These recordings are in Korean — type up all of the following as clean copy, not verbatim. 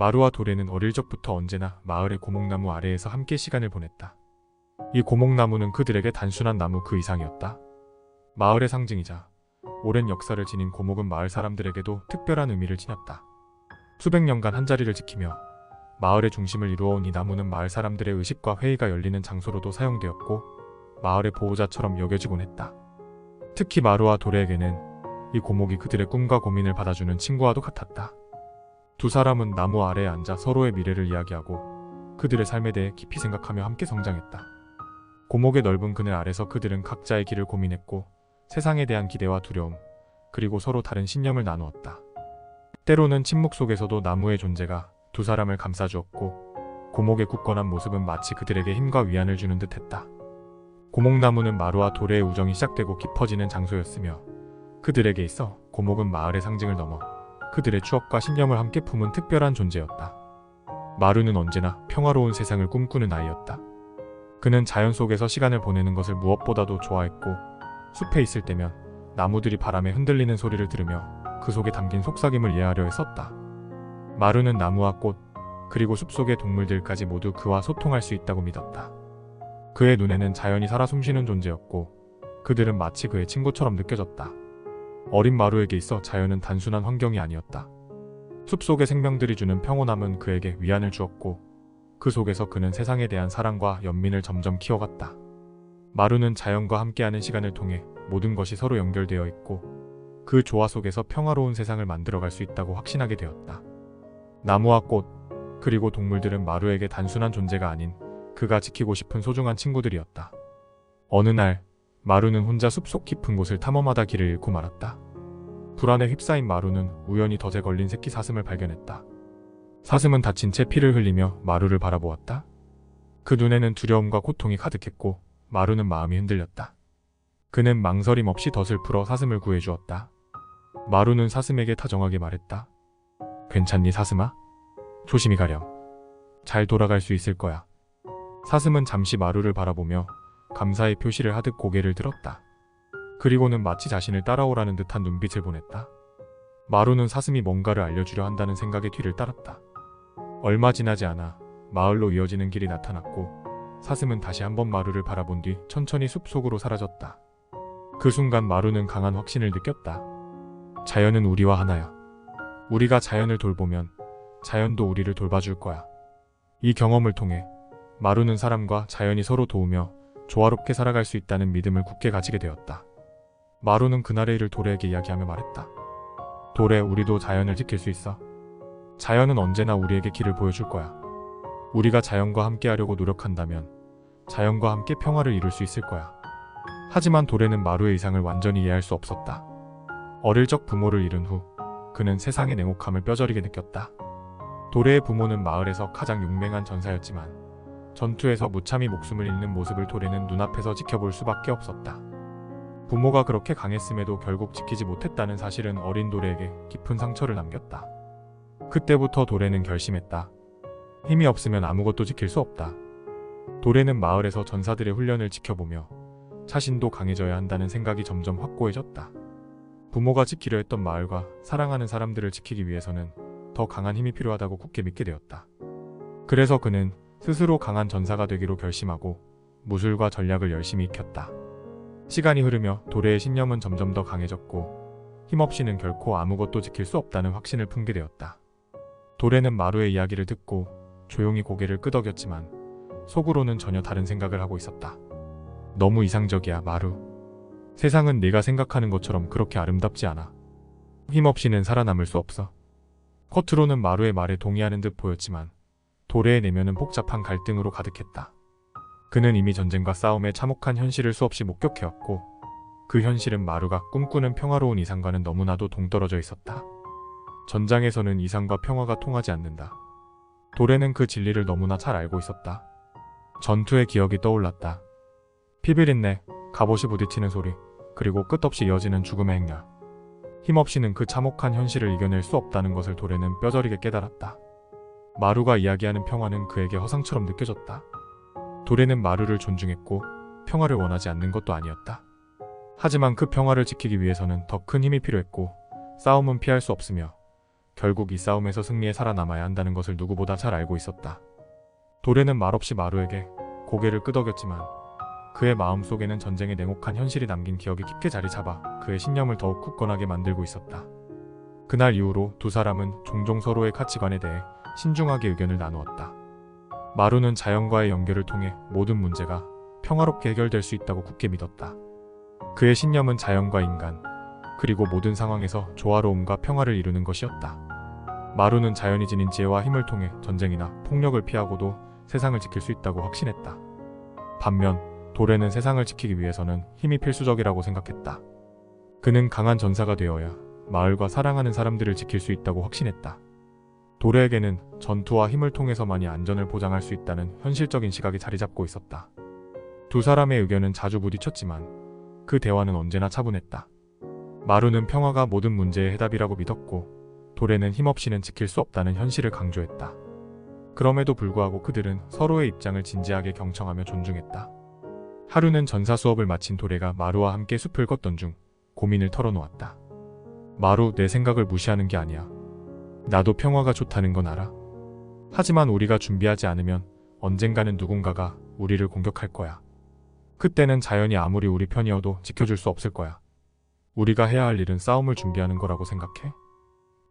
마루와 도레는 어릴 적부터 언제나 마을의 고목나무 아래에서 함께 시간을 보냈다. 이 고목나무는 그들에게 단순한 나무 그 이상이었다. 마을의 상징이자 오랜 역사를 지닌 고목은 마을 사람들에게도 특별한 의미를 지녔다. 수백 년간 한자리를 지키며 마을의 중심을 이루어온 이 나무는 마을 사람들의 의식과 회의가 열리는 장소로도 사용되었고 마을의 보호자처럼 여겨지곤 했다. 특히 마루와 도레에게는 이 고목이 그들의 꿈과 고민을 받아주는 친구와도 같았다. 두 사람은 나무 아래에 앉아 서로의 미래를 이야기하고 그들의 삶에 대해 깊이 생각하며 함께 성장했다. 고목의 넓은 그늘 아래서 그들은 각자의 길을 고민했고 세상에 대한 기대와 두려움, 그리고 서로 다른 신념을 나누었다. 때로는 침묵 속에서도 나무의 존재가 두 사람을 감싸주었고 고목의 굳건한 모습은 마치 그들에게 힘과 위안을 주는 듯했다. 고목나무는 마루와 도레의 우정이 시작되고 깊어지는 장소였으며 그들에게 있어 고목은 마을의 상징을 넘어 그들의 추억과 신념을 함께 품은 특별한 존재였다. 마루는 언제나 평화로운 세상을 꿈꾸는 아이였다. 그는 자연 속에서 시간을 보내는 것을 무엇보다도 좋아했고 숲에 있을 때면 나무들이 바람에 흔들리는 소리를 들으며 그 속에 담긴 속삭임을 이해하려 했었다. 마루는 나무와 꽃, 그리고 숲속의 동물들까지 모두 그와 소통할 수 있다고 믿었다. 그의 눈에는 자연이 살아 숨쉬는 존재였고 그들은 마치 그의 친구처럼 느껴졌다. 어린 마루에게 있어 자연은 단순한 환경이 아니었다. 숲속의 생명들이 주는 평온함은 그에게 위안을 주었고 그 속에서 그는 세상에 대한 사랑과 연민을 점점 키워갔다. 마루는 자연과 함께하는 시간을 통해 모든 것이 서로 연결되어 있고 그 조화 속에서 평화로운 세상을 만들어갈 수 있다고 확신하게 되었다. 나무와 꽃, 그리고 동물들은 마루에게 단순한 존재가 아닌 그가 지키고 싶은 소중한 친구들이었다. 어느 날 마루는 혼자 숲속 깊은 곳을 탐험하다 길을 잃고 말았다. 불안에 휩싸인 마루는 우연히 덫에 걸린 새끼 사슴을 발견했다. 사슴은 다친 채 피를 흘리며 마루를 바라보았다. 그 눈에는 두려움과 고통이 가득했고 마루는 마음이 흔들렸다. 그는 망설임 없이 덫을 풀어 사슴을 구해주었다. 마루는 사슴에게 다정하게 말했다. 괜찮니 사슴아? 조심히 가렴. 잘 돌아갈 수 있을 거야. 사슴은 잠시 마루를 바라보며 감사의 표시를 하듯 고개를 들었다. 그리고는 마치 자신을 따라오라는 듯한 눈빛을 보냈다. 마루는 사슴이 뭔가를 알려주려 한다는 생각에 뒤를 따랐다. 얼마 지나지 않아 마을로 이어지는 길이 나타났고 사슴은 다시 한번 마루를 바라본 뒤 천천히 숲속으로 사라졌다. 그 순간 마루는 강한 확신을 느꼈다. 자연은 우리와 하나야. 우리가 자연을 돌보면 자연도 우리를 돌봐줄 거야. 이 경험을 통해 마루는 사람과 자연이 서로 도우며 조화롭게 살아갈 수 있다는 믿음을 굳게 가지게 되었다. 마루는 그날의 일을 도레에게 이야기하며 말했다. 도레, 우리도 자연을 지킬 수 있어. 자연은 언제나 우리에게 길을 보여줄 거야. 우리가 자연과 함께 하려고 노력한다면 자연과 함께 평화를 이룰 수 있을 거야. 하지만 도레는 마루의 이상을 완전히 이해할 수 없었다. 어릴 적 부모를 잃은 후 그는 세상의 냉혹함을 뼈저리게 느꼈다. 도레의 부모는 마을에서 가장 용맹한 전사였지만 전투에서 무참히 목숨을 잃는 모습을 도레는 눈앞에서 지켜볼 수밖에 없었다. 부모가 그렇게 강했음에도 결국 지키지 못했다는 사실은 어린 도레에게 깊은 상처를 남겼다. 그때부터 도레는 결심했다. 힘이 없으면 아무것도 지킬 수 없다. 도레는 마을에서 전사들의 훈련을 지켜보며 자신도 강해져야 한다는 생각이 점점 확고해졌다. 부모가 지키려 했던 마을과 사랑하는 사람들을 지키기 위해서는 더 강한 힘이 필요하다고 굳게 믿게 되었다. 그래서 그는 스스로 강한 전사가 되기로 결심하고 무술과 전략을 열심히 익혔다. 시간이 흐르며 도레의 신념은 점점 더 강해졌고 힘없이는 결코 아무것도 지킬 수 없다는 확신을 품게 되었다. 도레는 마루의 이야기를 듣고 조용히 고개를 끄덕였지만 속으로는 전혀 다른 생각을 하고 있었다. 너무 이상적이야, 마루. 세상은 네가 생각하는 것처럼 그렇게 아름답지 않아. 힘없이는 살아남을 수 없어. 겉으로는 마루의 말에 동의하는 듯 보였지만 도레의 내면은 복잡한 갈등으로 가득했다. 그는 이미 전쟁과 싸움의 참혹한 현실을 수없이 목격해왔고 그 현실은 마루가 꿈꾸는 평화로운 이상과는 너무나도 동떨어져 있었다. 전장에서는 이상과 평화가 통하지 않는다. 도레는 그 진리를 너무나 잘 알고 있었다. 전투의 기억이 떠올랐다. 피비린내, 갑옷이 부딪히는 소리, 그리고 끝없이 이어지는 죽음의 행렬. 힘없이는 그 참혹한 현실을 이겨낼 수 없다는 것을 도레는 뼈저리게 깨달았다. 마루가 이야기하는 평화는 그에게 허상처럼 느껴졌다. 도레는 마루를 존중했고 평화를 원하지 않는 것도 아니었다. 하지만 그 평화를 지키기 위해서는 더 큰 힘이 필요했고 싸움은 피할 수 없으며 결국 이 싸움에서 승리에 살아남아야 한다는 것을 누구보다 잘 알고 있었다. 도래는 말없이 마루에게 고개를 끄덕였지만 그의 마음속에는 전쟁의 냉혹한 현실이 남긴 기억이 깊게 자리 잡아 그의 신념을 더욱 굳건하게 만들고 있었다. 그날 이후로 두 사람은 종종 서로의 가치관에 대해 신중하게 의견을 나누었다. 마루는 자연과의 연결을 통해 모든 문제가 평화롭게 해결될 수 있다고 굳게 믿었다. 그의 신념은 자연과 인간, 그리고 모든 상황에서 조화로움과 평화를 이루는 것이었다. 마루는 자연이 지닌 지혜와 힘을 통해 전쟁이나 폭력을 피하고도 세상을 지킬 수 있다고 확신했다. 반면 도래는 세상을 지키기 위해서는 힘이 필수적이라고 생각했다. 그는 강한 전사가 되어야 마을과 사랑하는 사람들을 지킬 수 있다고 확신했다. 도래에게는 전투와 힘을 통해서만이 안전을 보장할 수 있다는 현실적인 시각이 자리 잡고 있었다. 두 사람의 의견은 자주 부딪혔지만 그 대화는 언제나 차분했다. 마루는 평화가 모든 문제의 해답이라고 믿었고 도래는 힘없이는 지킬 수 없다는 현실을 강조했다. 그럼에도 불구하고 그들은 서로의 입장을 진지하게 경청하며 존중했다. 하루는 전사 수업을 마친 도래가 마루와 함께 숲을 걷던 중 고민을 털어놓았다. 마루, 내 생각을 무시하는 게 아니야. 나도 평화가 좋다는 건 알아. 하지만 우리가 준비하지 않으면 언젠가는 누군가가 우리를 공격할 거야. 그때는 자연이 아무리 우리 편이어도 지켜줄 수 없을 거야. 우리가 해야 할 일은 싸움을 준비하는 거라고 생각해?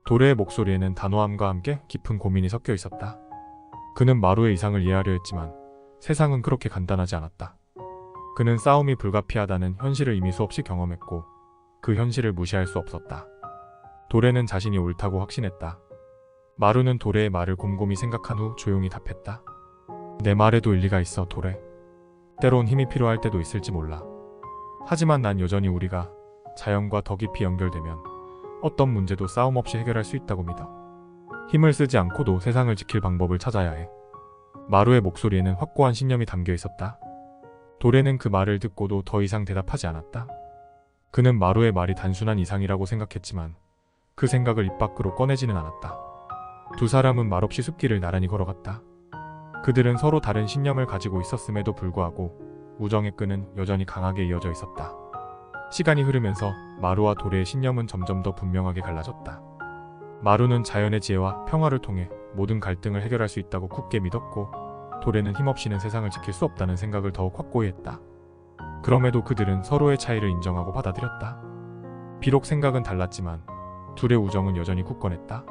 도래의 목소리에는 단호함과 함께 깊은 고민이 섞여 있었다. 그는 마루의 이상을 이해하려 했지만 세상은 그렇게 간단하지 않았다. 그는 싸움이 불가피하다는 현실을 이미 수없이 경험했고 그 현실을 무시할 수 없었다. 도래는 자신이 옳다고 확신했다. 마루는 도래의 말을 곰곰이 생각한 후 조용히 답했다. 내 말에도 일리가 있어, 도래. 때론 힘이 필요할 때도 있을지 몰라. 하지만 난 여전히 우리가 자연과 더 깊이 연결되면 어떤 문제도 싸움 없이 해결할 수 있다고 믿어. 힘을 쓰지 않고도 세상을 지킬 방법을 찾아야 해. 마루의 목소리에는 확고한 신념이 담겨 있었다. 도래는 그 말을 듣고도 더 이상 대답하지 않았다. 그는 마루의 말이 단순한 이상이라고 생각했지만 그 생각을 입 밖으로 꺼내지는 않았다. 두 사람은 말없이 숲길을 나란히 걸어갔다. 그들은 서로 다른 신념을 가지고 있었음에도 불구하고 우정의 끈은 여전히 강하게 이어져 있었다. 시간이 흐르면서 마루와 도래의 신념은 점점 더 분명하게 갈라졌다. 마루는 자연의 지혜와 평화를 통해 모든 갈등을 해결할 수 있다고 굳게 믿었고 도래는 힘없이는 세상을 지킬 수 없다는 생각을 더욱 확고히 했다. 그럼에도 그들은 서로의 차이를 인정하고 받아들였다. 비록 생각은 달랐지만 둘의 우정은 여전히 굳건했다.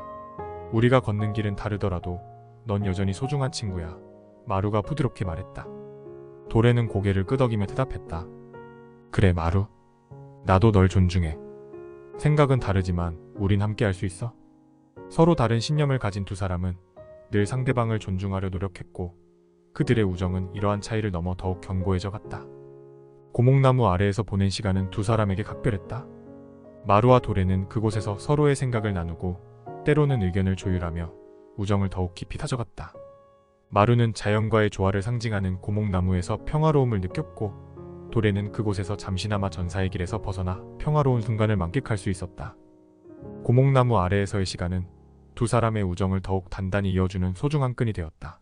우리가 걷는 길은 다르더라도 넌 여전히 소중한 친구야. 마루가 부드럽게 말했다. 도래는 고개를 끄덕이며 대답했다. 그래, 마루. 나도 널 존중해. 생각은 다르지만 우린 함께 할 수 있어. 서로 다른 신념을 가진 두 사람은 늘 상대방을 존중하려 노력했고 그들의 우정은 이러한 차이를 넘어 더욱 견고해져 갔다. 고목나무 아래에서 보낸 시간은 두 사람에게 각별했다. 마루와 도래는 그곳에서 서로의 생각을 나누고 때로는 의견을 조율하며 우정을 더욱 깊이 다져갔다. 마루는 자연과의 조화를 상징하는 고목나무에서 평화로움을 느꼈고 도래는 그곳에서 잠시나마 전사의 길에서 벗어나 평화로운 순간을 만끽할 수 있었다. 고목나무 아래에서의 시간은 두 사람의 우정을 더욱 단단히 이어주는 소중한 끈이 되었다.